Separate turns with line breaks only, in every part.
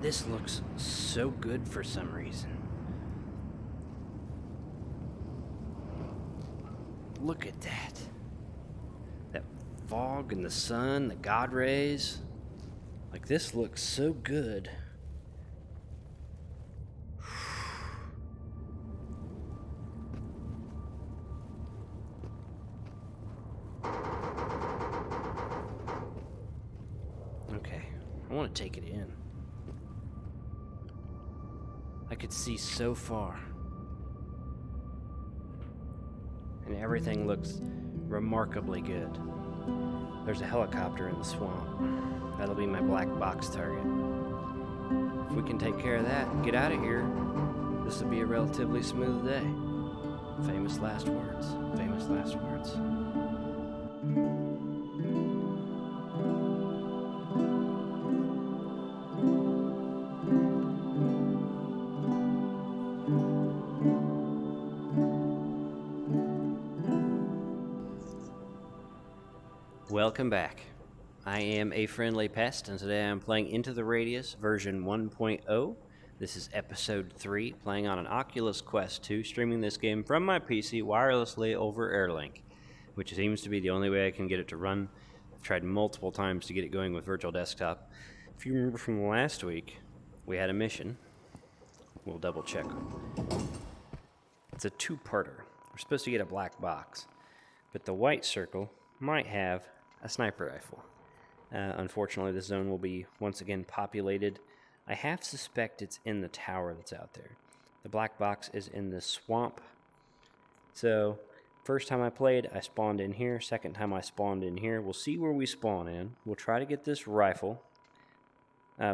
This looks so good for some reason. Look at that. That fog and the sun, the God rays. Like, this looks so good. Okay, I want to take it in. I could see so far. And everything looks remarkably good. There's a helicopter in the swamp. That'll be my black box target. If we can take care of that and get out of here, this will be a relatively smooth day. Famous last words. Famous last words. Welcome back. I am a friendly pest, and today I'm playing Into the Radius version 1.0. This is episode 3, playing on an Oculus Quest 2, streaming this game from my PC wirelessly over Airlink, which seems to be the only way I can get it to run. I've tried multiple times to get it going with Virtual Desktop. If you remember from last week, we had a mission. We'll double check. It's a two-parter. We're supposed to get a black box, but the white circle might have a sniper rifle. Unfortunately, this zone will be once again populated. I half suspect it's in the tower that's out there. The black box is in the swamp. So, first time I played, I spawned in here. Second time I spawned in here. We'll see where we spawn in. We'll try to get this rifle,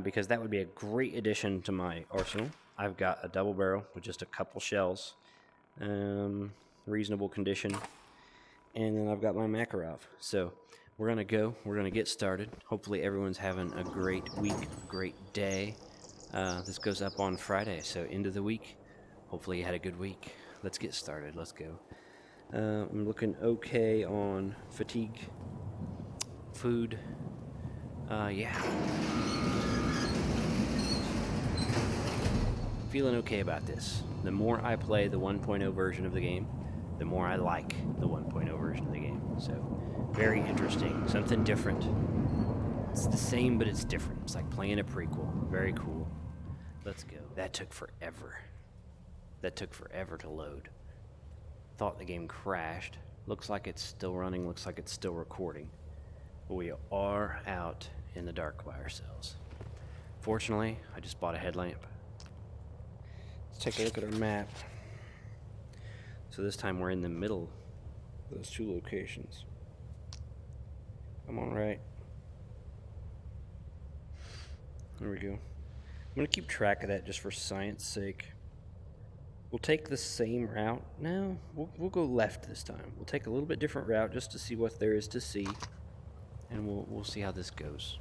because that would be a great addition to my arsenal. I've got a double barrel with just a couple shells. Reasonable condition. And then I've got my Makarov. So we're going to get started. Hopefully everyone's having a great week, great day. This goes up on Friday, so end of the week. Hopefully you had a good week. Let's get started. Let's go. I'm looking okay on fatigue, food. Yeah. Feeling okay about this. The more I play the 1.0 version of the game, the more I like the 1.0 version of the game. So, very interesting. Something different. It's the same, but it's different. It's like playing a prequel. Very cool. Let's go. That took forever. That took forever to load. Thought the game crashed. Looks like it's still running. Looks like it's still recording. But we are out in the dark by ourselves. Fortunately, I just bought a headlamp. Let's take a look at our map. So this time we're in the middle of those two locations. Come on, right. There we go. I'm going to keep track of that just for science sake. We'll take the same route. No, we'll go left this time. We'll take a little bit different route just to see what there is to see. And we'll see how this goes.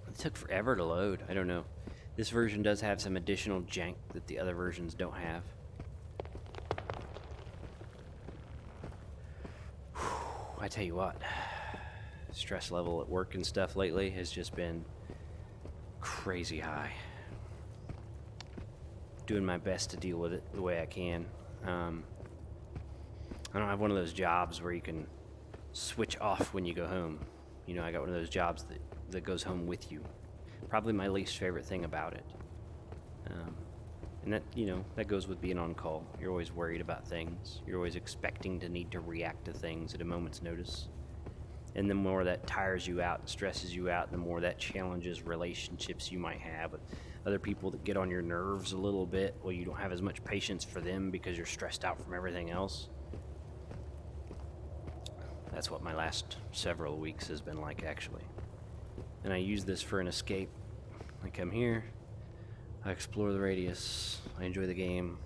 It took forever to load. I don't know. This version does have some additional jank that the other versions don't have. I tell you what, stress level at work and stuff lately has just been crazy high. Doing my best to deal with it the way I can. I don't have one of those jobs where you can switch off when you go home. You know, I got one of those jobs that goes home with you. Probably my least favorite thing about it. And that, you know, that goes with being on call. You're always worried about things. You're always expecting to need to react to things at a moment's notice. And the more that tires you out and stresses you out, the more that challenges relationships you might have with other people that get on your nerves a little bit. Well, you don't have as much patience for them because you're stressed out from everything else. That's what my last several weeks has been like, actually. And I use this for an escape. I come here, I explore the radius, I enjoy the game,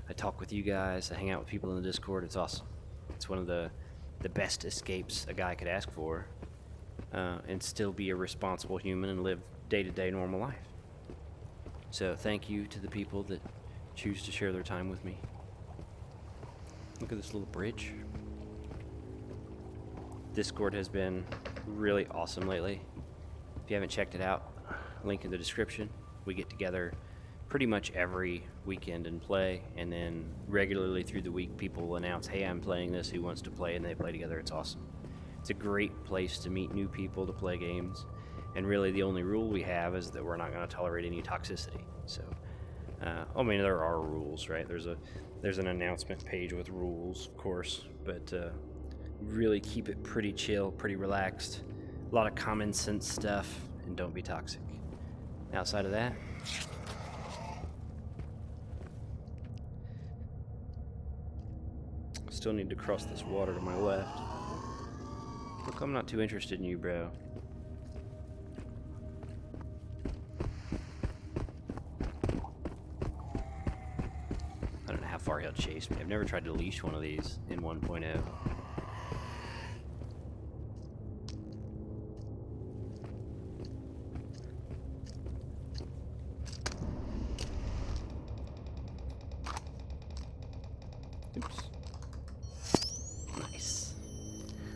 I talk with you guys, I hang out with people in the Discord. It's awesome. It's one of the best escapes a guy could ask for, and still be a responsible human and live day-to-day normal life. So thank you to the people that choose to share their time with me. Look at this little bridge. Discord has been really awesome lately. If you haven't checked it out, link in the description. We get together pretty much every weekend and play, and then regularly through the week people will announce, hey, I'm playing this, who wants to play, and they play together. It's awesome. It's a great place to meet new people to play games, and really the only rule we have is that we're not going to tolerate any toxicity. So I mean, there are rules, right? There's an announcement page with rules, of course, but really keep it pretty chill, pretty relaxed, a lot of common sense stuff, and don't be toxic. Outside of that, still need to cross this water to my left. Look, I'm not too interested in you, bro. I don't know how far he'll chase me. I've never tried to leash one of these in 1.0. Oops. Nice.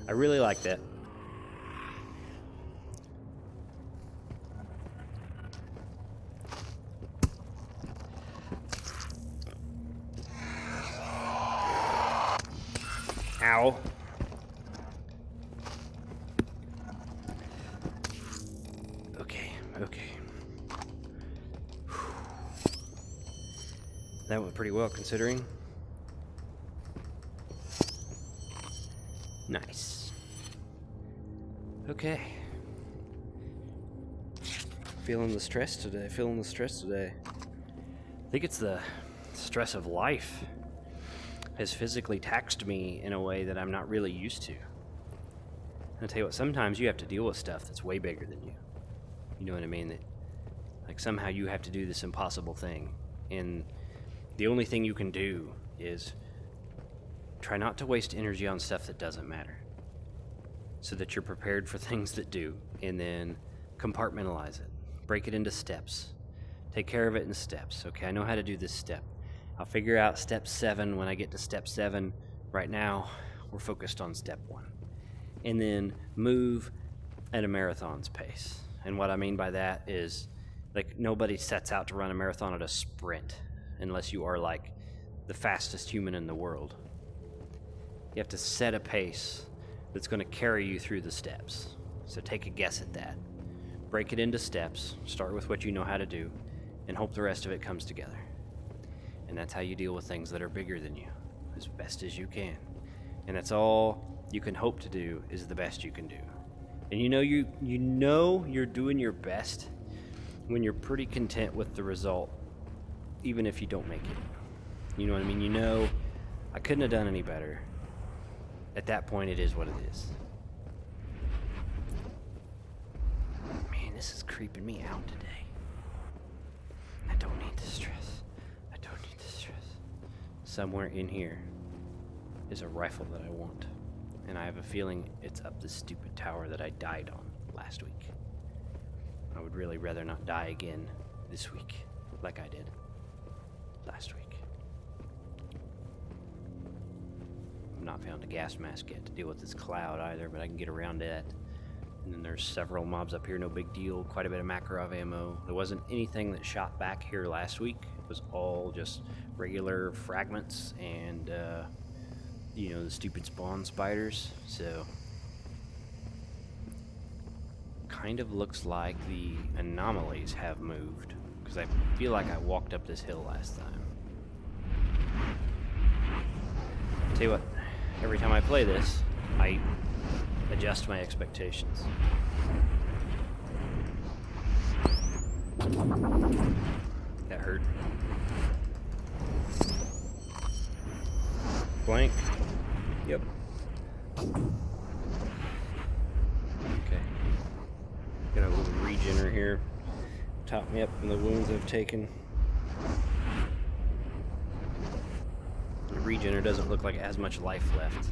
I really like that. Ow. Okay. That went pretty well considering. Nice. Okay. Feeling the stress today. I think it's the stress of life has physically taxed me in a way that I'm not really used to. I'll tell you what, sometimes you have to deal with stuff that's way bigger than you. You know what I mean? That, like, somehow you have to do this impossible thing, and the only thing you can do is try not to waste energy on stuff that doesn't matter, so that you're prepared for things that do, and then compartmentalize it. Break it into steps. Take care of it in steps. Okay, I know how to do this step. I'll figure out step 7 when I get to step 7. Right now, we're focused on step 1. And then move at a marathon's pace. And what I mean by that is, like, nobody sets out to run a marathon at a sprint unless you are, like, the fastest human in the world. You have to set a pace that's going to carry you through the steps. So take a guess at that. Break it into steps, start with what you know how to do, and hope the rest of it comes together. And that's how you deal with things that are bigger than you, as best as you can. And that's all you can hope to do, is the best you can do. And you know you're doing your best when you're pretty content with the result, even if you don't make it. You know what I mean? You know, I couldn't have done any better. At that point, it is what it is. Man, this is creeping me out today. I don't need the stress. Somewhere in here is a rifle that I want, and I have a feeling it's up this stupid tower that I died on last week. I would really rather not die again this week like I did last week. I've not found a gas mask yet to deal with this cloud either, but I can get around it. And then there's several mobs up here, no big deal. Quite a bit of Makarov ammo. There wasn't anything that shot back here last week. It was all just regular fragments and, the stupid spawn spiders. So, kind of looks like the anomalies have moved, because I feel like I walked up this hill last time. Tell you what, every time I play this, I adjust my expectations. That hurt. Blank. Yep. Okay. Got a little regener here. Top me up from the wounds I've taken. The regener doesn't look like it has much life left.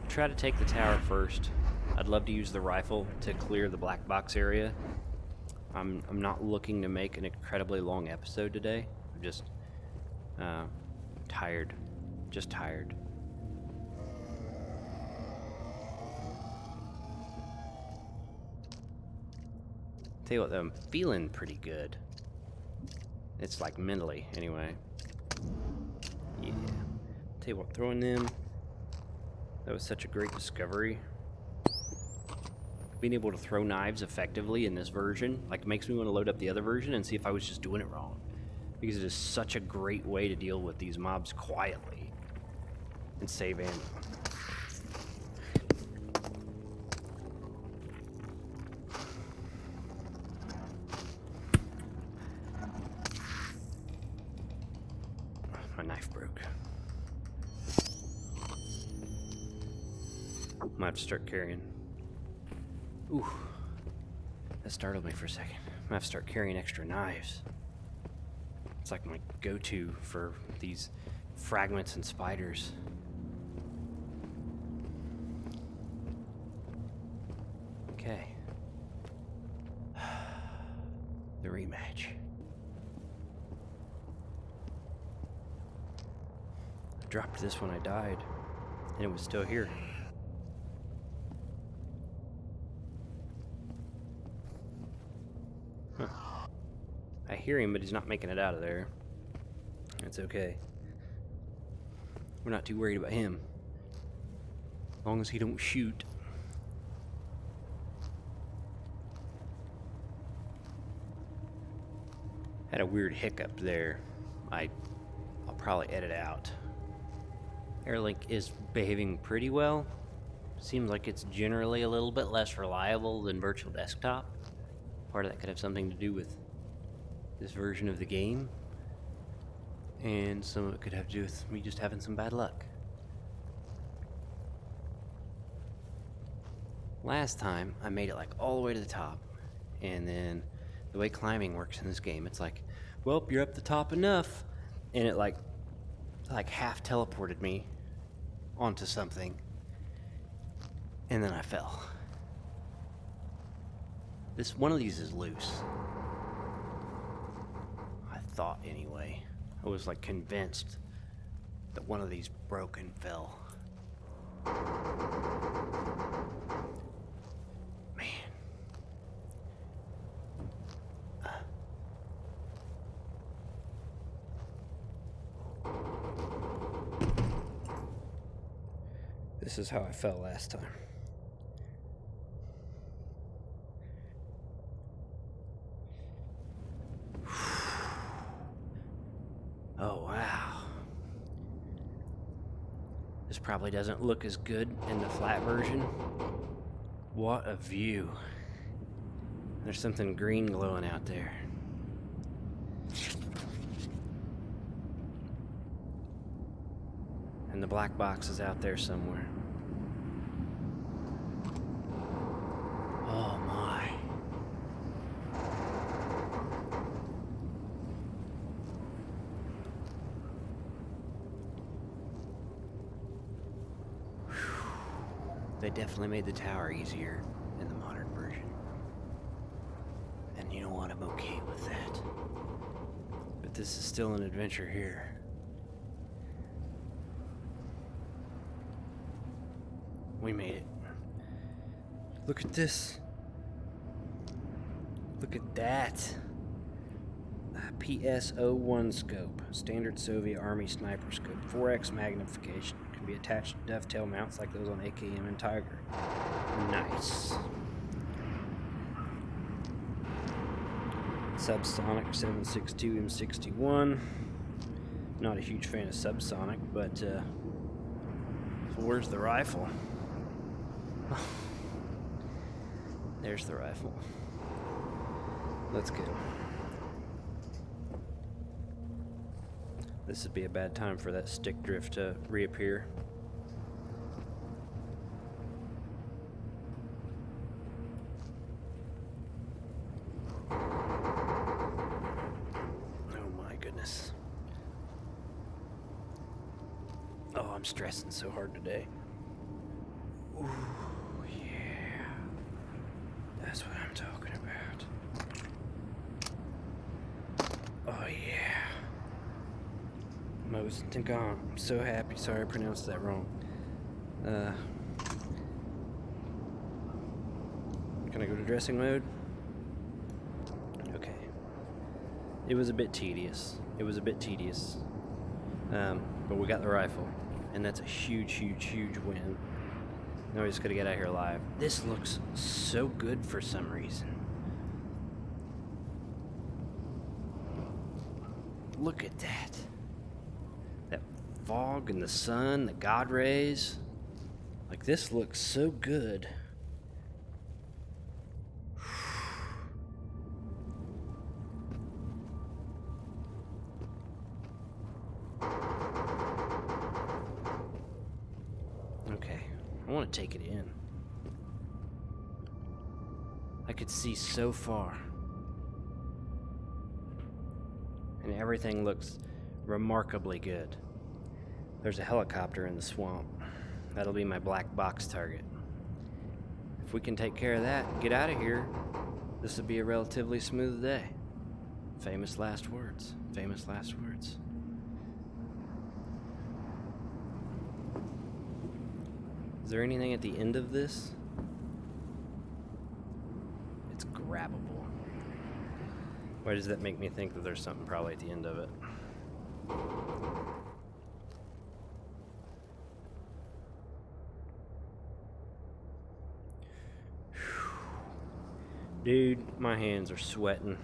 Try to take the tower first. I'd love to use the rifle to clear the black box area. I'm not looking to make an incredibly long episode today. I'm just tired. Just tired. Tell you what, though, I'm feeling pretty good. It's like mentally, anyway. Yeah. Tell you what, throwing them, that was such a great discovery. Being able to throw knives effectively in this version, like, makes me want to load up the other version and see if I was just doing it wrong. Because it is such a great way to deal with these mobs quietly and save ammo. My knife broke. I might have to start carrying. Ooh, that startled me for a second. I'm gonna have to start carrying extra knives. It's like my go-to for these fragments and spiders. Okay. The rematch. I dropped this when I died, and it was still here. Huh. I hear him, but he's not making it out of there. That's okay. We're not too worried about him. As long as he don't shoot. Had a weird hiccup there. I'll probably edit out. Airlink is behaving pretty well. Seems like it's generally a little bit less reliable than virtual desktop. Part of that could have something to do with this version of the game. And some of it could have to do with me just having some bad luck. Last time, I made it like all the way to the top. And then the way climbing works in this game, it's like, well, you're up the top enough. And it like half teleported me onto something. And then I fell. This one of these is loose. I thought anyway. I was like convinced that one of these broke and fell. Man. This is how I fell last time. Oh, wow. This probably doesn't look as good in the flat version. What a view. There's something green glowing out there. And the black box is out there somewhere. Oh my. They definitely made the tower easier in the modern version. And you know what? I'm okay with that. But this is still an adventure here. We made it. Look at this. Look at that. PS-01 scope. Standard Soviet Army sniper scope. 4x magnification. Can be attached to dovetail mounts like those on AKM and Tiger. Nice. Subsonic 7.62 M61. Not a huge fan of subsonic, but so where's the rifle? There's the rifle. Let's go. This would be a bad time for that stick drift to reappear. Oh my goodness. Oh, I'm stressing so hard today. Ooh, yeah. That's what I'm talking about. Oh, yeah. Mosentingon. I'm so happy. Sorry I pronounced that wrong. Can I go to dressing mode? It was a bit tedious. But we got the rifle, and that's a huge win. Now we just gotta get out of here alive. This looks so good for some reason. Look at that. That fog and the sun, the God rays. Like, this looks so good. Okay, I want to take it in. I could see so far. And everything looks remarkably good. There's a helicopter in the swamp. That'll be my black box target. If we can take care of that and get out of here, this will be a relatively smooth day. Famous last words. Famous last words. Is there anything at the end of this? It's grabbable. Why does that make me think that there's something probably at the end of it? Dude, my hands are sweating.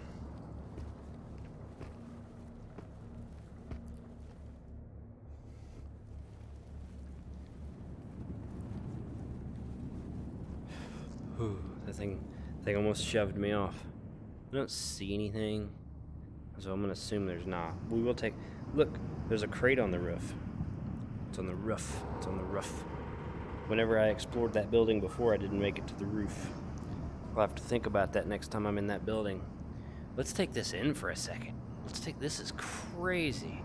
That thing almost shoved me off. I don't see anything, so I'm gonna assume there's not. We will take. Look, there's a crate on the roof. It's on the roof. It's on the roof. Whenever I explored that building before, I didn't make it to the roof. I'll have to think about that next time I'm in that building. Let's take this in for a second. This is crazy.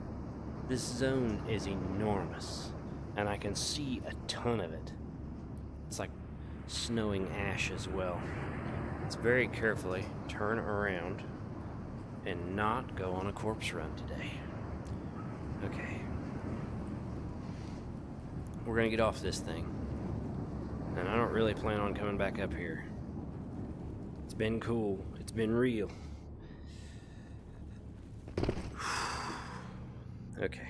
This zone is enormous, and I can see a ton of it. It's like snowing ash as well. Let's very carefully turn around and not go on a corpse run today. Okay. We're gonna get off this thing. And I don't really plan on coming back up here. It's been cool. It's been real. Okay.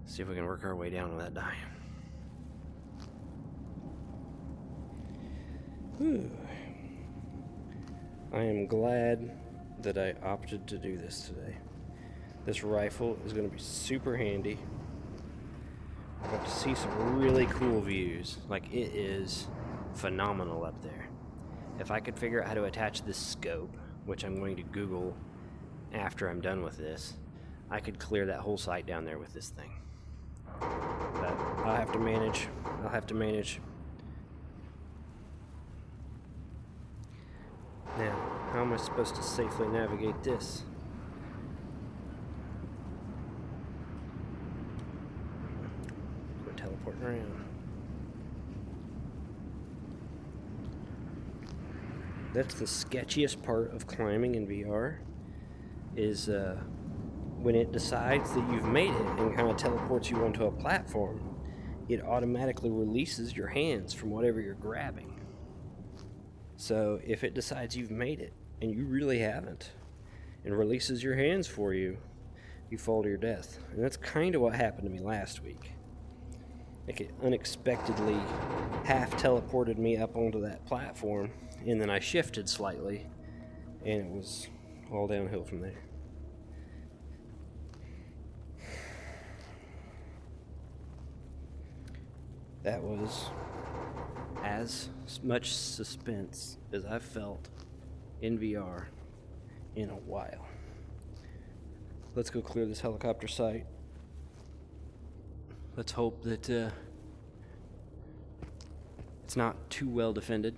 Let's see if we can work our way down without dying. Whew. I am glad that I opted to do this today. This rifle is going to be super handy. I got to see some really cool views. Like, it is phenomenal up there. If I could figure out how to attach this scope, which I'm going to Google after I'm done with this, I could clear that whole site down there with this thing. But I'll have to manage. Now, how am I supposed to safely navigate this? We're teleporting around. That's the sketchiest part of climbing in VR, is when it decides that you've made it and kind of teleports you onto a platform, it automatically releases your hands from whatever you're grabbing. So if it decides you've made it and you really haven't, and releases your hands for you, you fall to your death. And that's kind of what happened to me last week. Like, it unexpectedly half teleported me up onto that platform, and then I shifted slightly, and it was all downhill from there. That was as much suspense as I've felt in VR in a while. Let's go clear this helicopter site. Let's hope that it's not too well defended.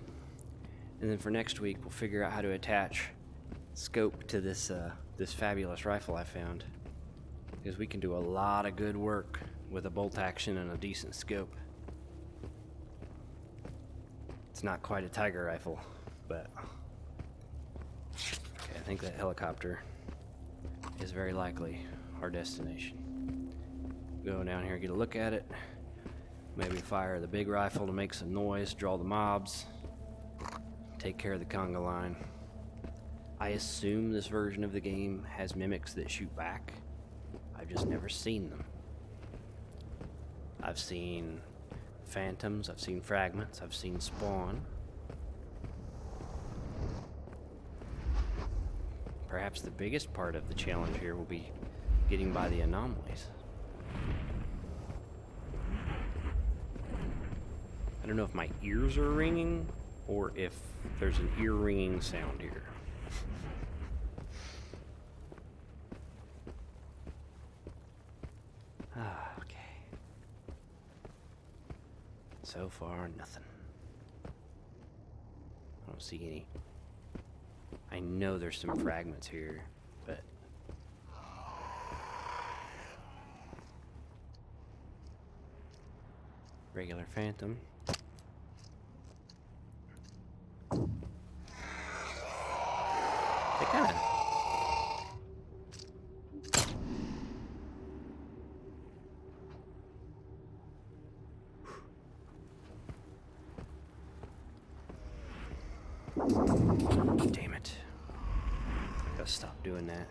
And then for next week, we'll figure out how to attach scope to this fabulous rifle I found. Because we can do a lot of good work with a bolt action and a decent scope. It's not quite a Tiger rifle, but okay, I think that helicopter is very likely our destination. Go down here, get a look at it. Maybe fire the big rifle to make some noise, draw the mobs, take care of the conga line. I assume this version of the game has mimics that shoot back. I've just never seen them. I've seen phantoms, I've seen fragments, I've seen spawn. Perhaps the biggest part of the challenge here will be getting by the anomalies. I don't know if my ears are ringing or if there's an ear-ringing sound here. Okay. So far, nothing. I don't see any. I know there's some fragments here, but regular phantom. They kind of. Damn it. Gotta stop doing that.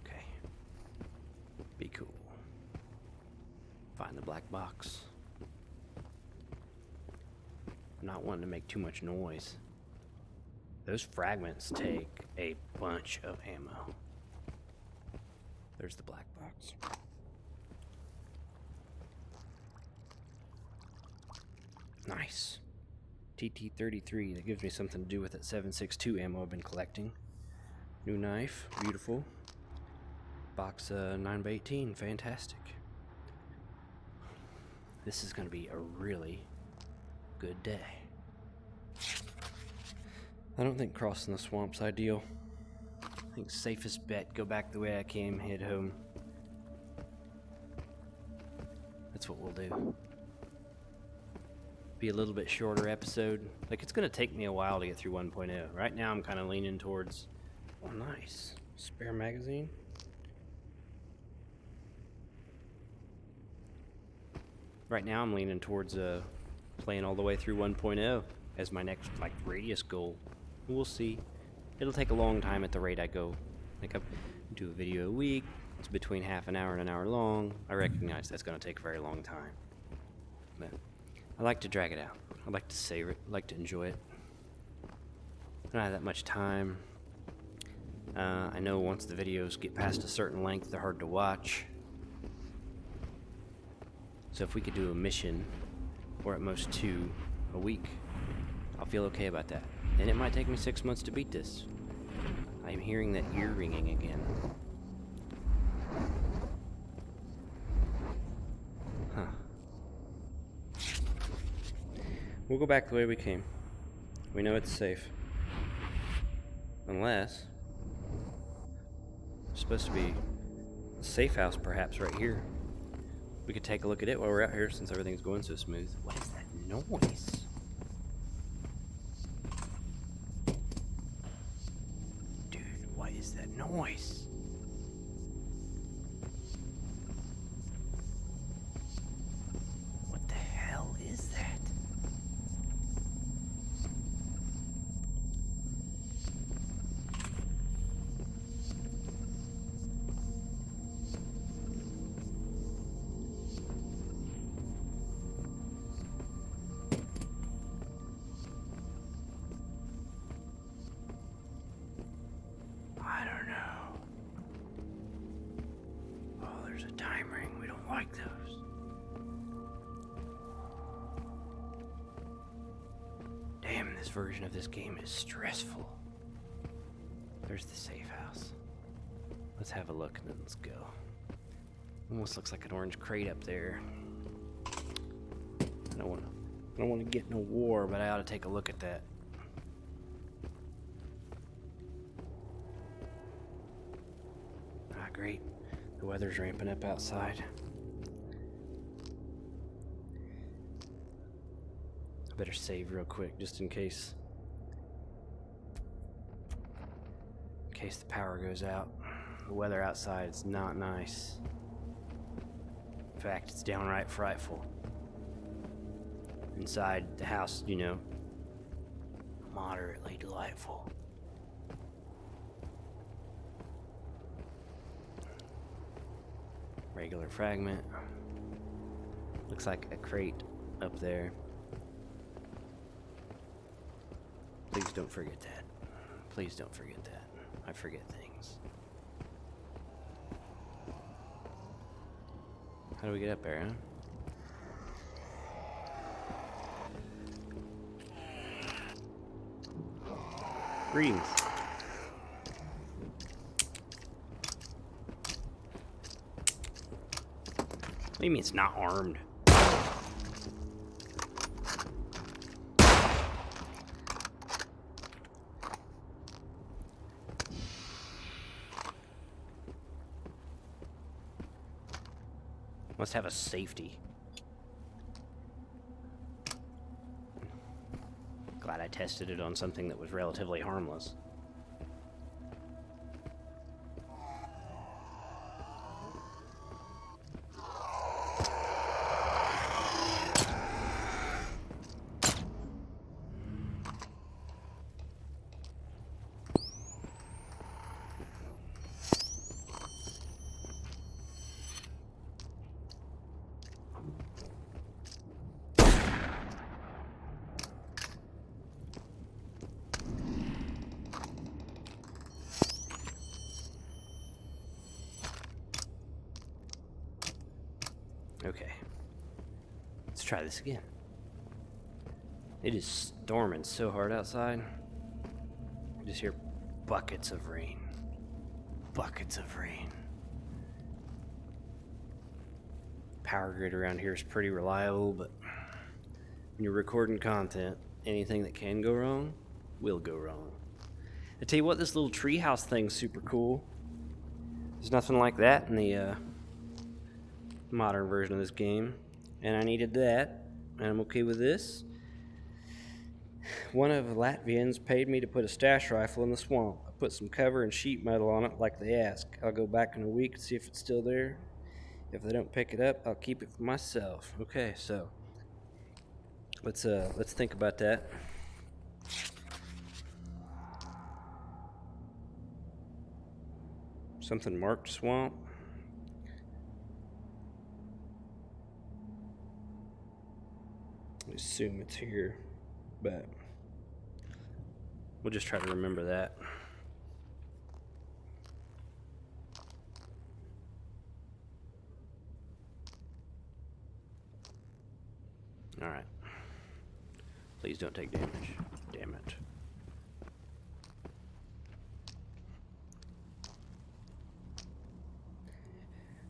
Okay. Be cool. Find the black box. I'm not wanting to make too much noise. Those fragments take a bunch of ammo. There's the black box. Nice. TT-33. That gives me something to do with that 7.62 ammo I've been collecting. New knife. Beautiful. Box 9x18. Fantastic. This is going to be a really good day. I don't think crossing the swamp's ideal. I think safest bet, go back the way I came, head home. That's what we'll do. Be a little bit shorter episode. Like, it's going to take me a while to get through 1.0. Right now I'm kind of leaning towards, oh nice, spare magazine. Right now I'm leaning towards playing all the way through 1.0 as my next radius goal. We'll see. It'll take a long time at the rate I go. Like, I do a video a week. It's between half an hour and an hour long. I recognize that's going to take a very long time. But I like to drag it out. I like to savor it. I like to enjoy it. I don't have that much time. I know once the videos get past a certain length, they're hard to watch. So if we could do a mission, or at most 2 a week, I'll feel okay about that. And it might take me 6 months to beat this. I'm hearing that ear ringing again. Huh. We'll go back the way we came. We know it's safe. Unless there's supposed to be a safe house perhaps right here. We could take a look at it while we're out here since everything's going so smooth. What is that noise? Dude, what is that noise? What the hell is that? I don't know. Oh, there's a time ring. We don't like those. Damn, this version of this game is stressful. There's the safe house. Let's have a look and then let's go. Almost looks like an orange crate up there. I don't want to get in a war, but I ought to take a look at that. Great. The weather's ramping up outside. I better save real quick just in case. In case the power goes out. The weather outside is not nice. In fact, it's downright frightful. Inside the house, you know, moderately delightful. Regular fragment. Looks like a crate up there. Please don't forget that. Please don't forget that. I forget things. How do we get up there, huh? Greetings. What do you mean it's not armed? Must have a safety. Glad I tested it on something that was relatively harmless. Okay, let's try this again. It is storming so hard outside. I just hear buckets of rain. Buckets of rain. Power grid around here is pretty reliable, but when you're recording content, anything that can go wrong will go wrong. I tell you what, this little treehouse thing's super cool. There's nothing like that in the modern version of this game, and I needed that, and I'm okay with this. One of the Latvians paid me to put a stash rifle in the swamp. I put some cover and sheet metal on it like they ask. I'll go back in a week and see if it's still there. If they don't pick it up, I'll keep it for myself. Okay, so let's think about that. Something marked swamp. I assume it's here, but we'll just try to remember that. All right. Please don't take damage. Damn it.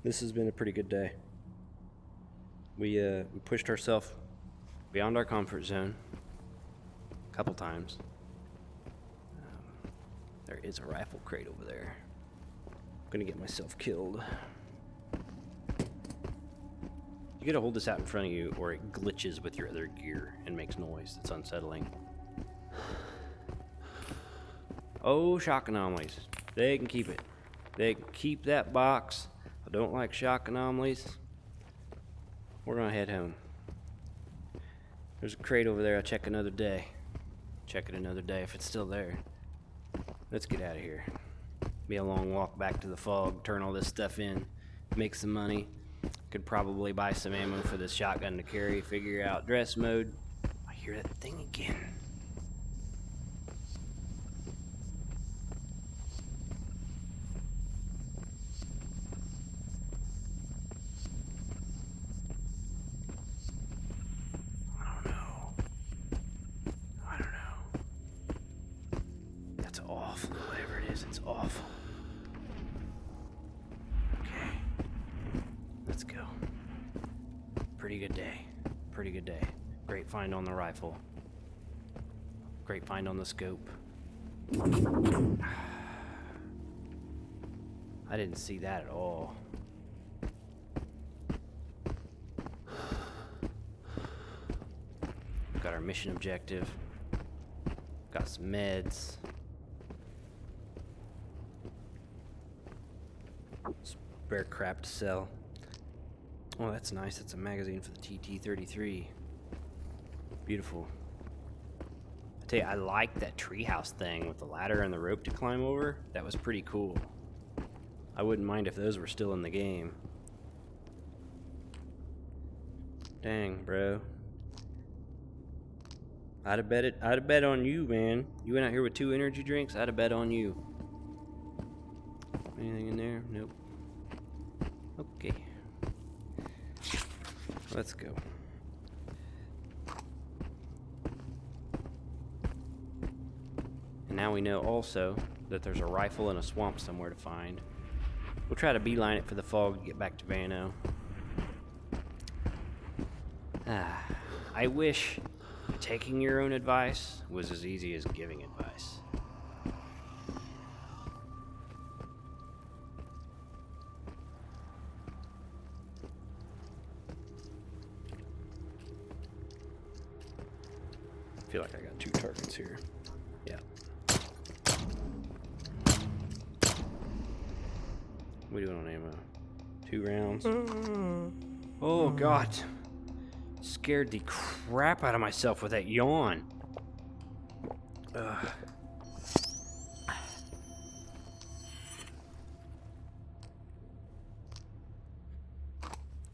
This has been a pretty good day. We pushed ourselves beyond our comfort zone a couple times. There is a rifle crate over there. I'm gonna get myself killed. You gotta hold this out in front of you or it glitches with your other gear and makes noise that's unsettling. Oh, shock anomalies. They can keep it. They can keep that box. I don't like shock anomalies. We're gonna head home. There's a crate over there. I'll check another day. Check it another day if it's still there. Let's get out of here. Be a long walk back to the fog, turn all this stuff in, make some money. Could probably buy some ammo for this shotgun to carry, figure out dress mode. I hear that thing again. Pretty good day. Great find on the rifle. Great find on the scope. I didn't see that at all. Got our mission objective. Got some meds. Spare crap to sell. Oh, that's nice. That's a magazine for the TT-33. Beautiful. I tell you, I like that treehouse thing with the ladder and the rope to climb over. That was pretty cool. I wouldn't mind if those were still in the game. Dang, bro. I'd have bet on you, man. You went out here with 2 energy drinks, I'd have bet on you. Anything in there? Nope. Okay. Let's go. And now we know also that there's a rifle in a swamp somewhere to find. We'll try to beeline it for the fog to get back to Vano. I wish taking your own advice was as easy as giving advice. I feel like I got 2 targets here. Yeah. What are we doing on ammo? 2 rounds. Oh, God. Scared the crap out of myself with that yawn. Ugh.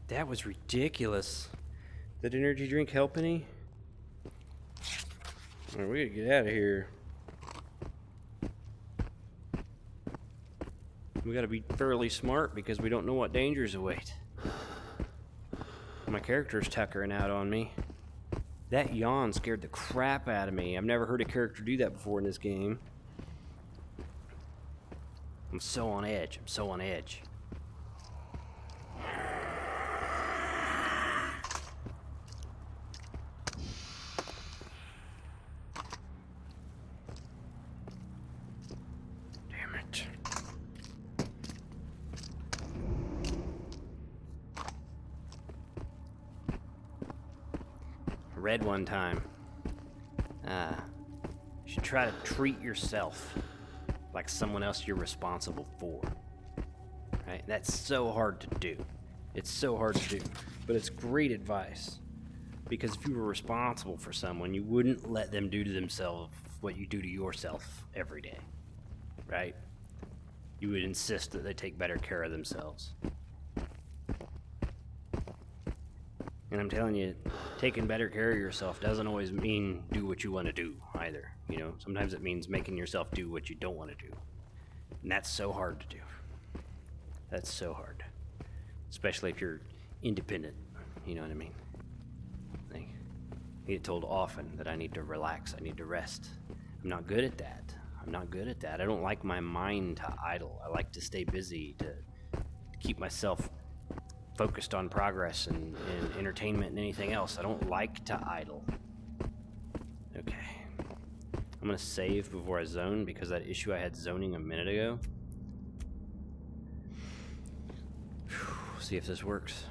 That was ridiculous. Did energy drink help any? All right, we gotta get out of here. We gotta be fairly smart because we don't know what dangers await. My character's tuckering out on me. That yawn scared the crap out of me. I've never heard a character do that before in this game. I'm so on edge. I'm so on edge. Damn it. Read one time. You should try to treat yourself like someone else you're responsible for. Right? That's so hard to do. It's so hard to do. But it's great advice. Because if you were responsible for someone, you wouldn't let them do to themselves what you do to yourself every day. Right? You would insist that they take better care of themselves. And I'm telling you, taking better care of yourself doesn't always mean do what you want to do either. You know, sometimes it means making yourself do what you don't want to do. And that's so hard to do. That's so hard. Especially if you're independent. You know what I mean? I get told often that I need to relax, I need to rest. I'm not good at that. I'm not good at that. I don't like my mind to idle. I like to stay busy, to keep myself focused on progress and entertainment and anything else. I don't like to idle. Okay. I'm gonna save before I zone because that issue I had zoning a minute ago. See if this works.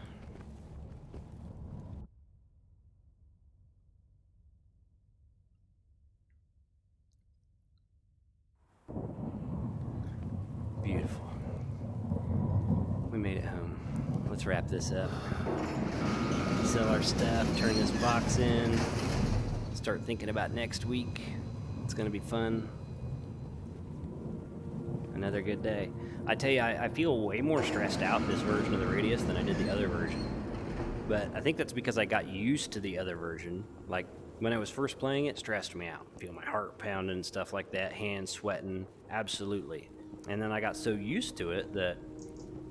Beautiful. We made it home. Let's wrap this up. Sell our stuff, turn this box in, start thinking about next week. It's gonna be fun. Another good day. I tell you, I feel way more stressed out in this version of the Radius than I did the other version. But I think that's because I got used to the other version. Like, when I was first playing it, stressed me out. Feel my heart pounding and stuff like that, hands sweating, absolutely. And then I got so used to it that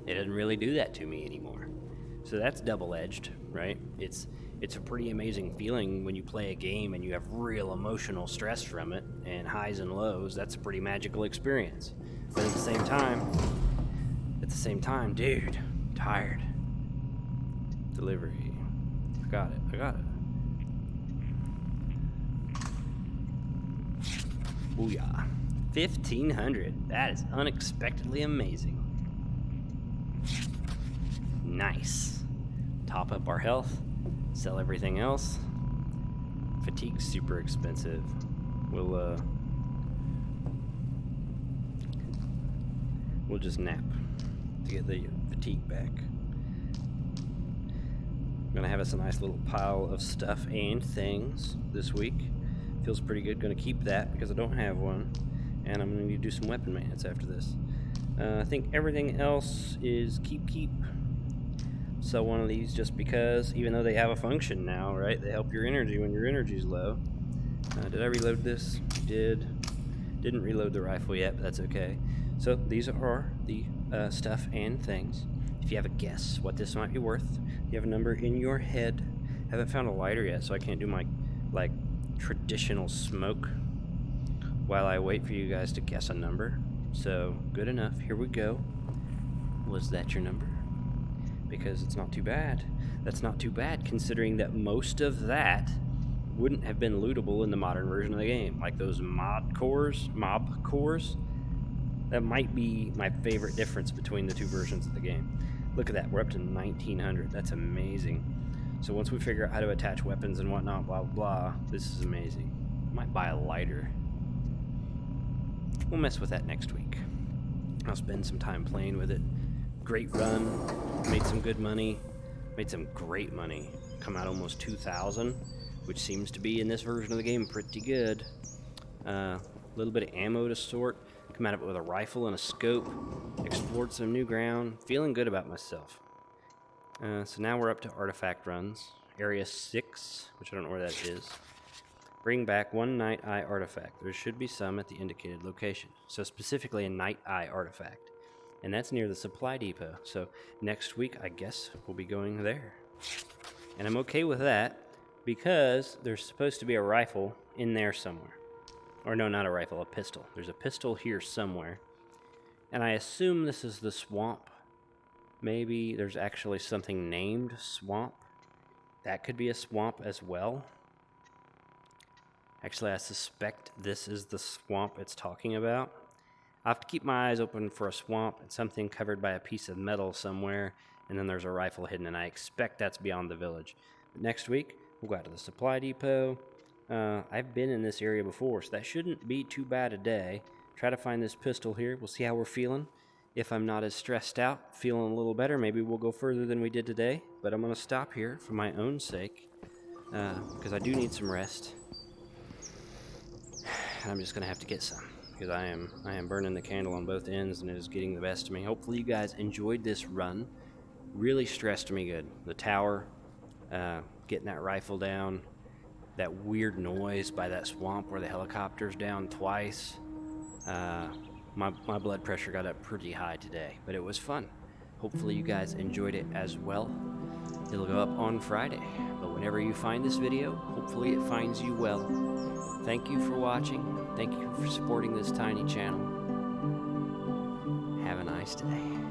it didn't really do that to me anymore. So that's double-edged, right? It's a pretty amazing feeling when you play a game and you have real emotional stress from it and highs and lows. That's a pretty magical experience. But at the same time, dude, I'm tired. Delivery. I got it. Booyah. 1,500. That is unexpectedly amazing. Nice. Top up our health. Sell everything else. Fatigue's super expensive. We'll just nap to get the fatigue back. I'm gonna have us a nice little pile of stuff and things this week. Feels pretty good. Gonna keep that because I don't have one, and I'm gonna need to do some weapon maintenance after this. I think everything else is keep. So one of these just because, even though they have a function now, right? They help your energy when your energy's low. Did I reload this? Didn't reload the rifle yet, but that's okay. So these are the stuff and things. If you have a guess what this might be worth, you have a number in your head. Haven't found a lighter yet, so I can't do my like traditional smoke while I wait for you guys to guess a number. So good enough. Here we go. Was that your number? Because it's not too bad. That's not too bad considering that most of that wouldn't have been lootable in the modern version of the game. Like those mob cores. That might be my favorite difference between the two versions of the game. Look at that, we're up to 1900. That's amazing. So once we figure out how to attach weapons and whatnot, blah, blah, this is amazing. Might buy a lighter. We'll mess with that next week. I'll spend some time playing with it. Great run, made some good money, made some great money. Come out almost 2,000, which seems to be in this version of the game pretty good. A little bit of ammo to sort. Come at it with a rifle and a scope. Explored some new ground. Feeling good about myself. So now we're up to artifact runs. Area 6, which I don't know where that is. Bring back one night eye artifact. There should be some at the indicated location. So specifically a night eye artifact. And that's near the supply depot. So next week, I guess, we'll be going there. And I'm okay with that because there's supposed to be a rifle in there somewhere. Or no, not a rifle, a pistol. There's a pistol here somewhere. And I assume this is the swamp. Maybe there's actually something named swamp. That could be a swamp as well. Actually, I suspect this is the swamp it's talking about. I have to keep my eyes open for a swamp and something covered by a piece of metal somewhere. And then there's a rifle hidden, and I expect that's beyond the village. But next week, we'll go out to the supply depot. I've been in this area before, so that shouldn't be too bad a day. Try to find this pistol here. We'll see how we're feeling. If I'm not as stressed out, feeling a little better, maybe we'll go further than we did today. But I'm going to stop here for my own sake, because I do need some rest. And I'm just going to have to get some, because I am burning the candle on both ends, and it is getting the best of me. Hopefully you guys enjoyed this run. Really stressed me good. The tower, getting that rifle down. That weird noise by that swamp where the helicopter's down twice. My blood pressure got up pretty high today, but it was fun. Hopefully you guys enjoyed it as well. It'll go up on Friday, but whenever you find this video, hopefully it finds you well. Thank you for watching. Thank you for supporting this tiny channel. Have a nice day.